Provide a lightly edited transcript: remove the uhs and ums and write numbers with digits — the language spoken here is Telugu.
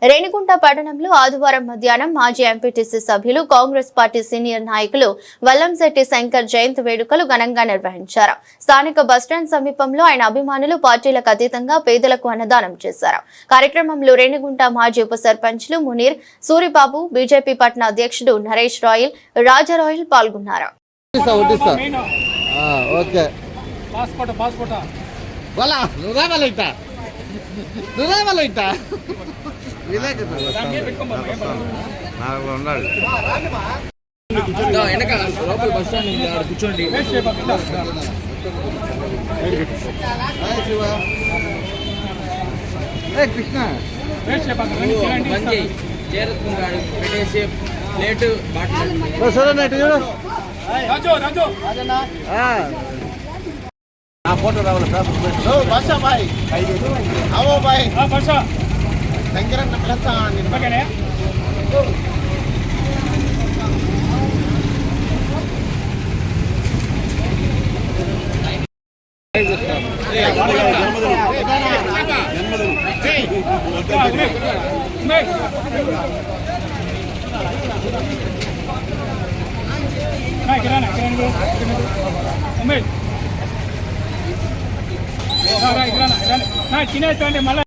రేణిగుంట పట్టణంలో ఆదివారం మధ్యాహ్నం మాజీ ఎంపీటీసీ సభ్యులు కాంగ్రెస్ పార్టీ సీనియర్ నాయకులు వల్లంశెట్టి శంకర్ జయంతి వేడుకలు ఘనంగా నిర్వహించారు. స్థానిక బస్టాండ్ సమీపంలో ఆయన అభిమానులు పార్టీలకు అతీతంగా పేదలకు అన్నదానం చేశారు. కార్యక్రమంలో రేణిగుంట మాజీ ఉప సర్పంచ్లు మునీర్, సూరిబాబు, బీజేపీ పట్టణ అధ్యక్షుడు నరేష్ రాయల్, రాజారాయల్ పాల్గొన్నారు. కూర్చోండి. కృష్ణ చేరుకున్నాడు పెట్టేసి ప్లేటు फोटो रावल भाषा भाई आओ भाई भाषा शंकरन प्लस निम्बगने చిన్న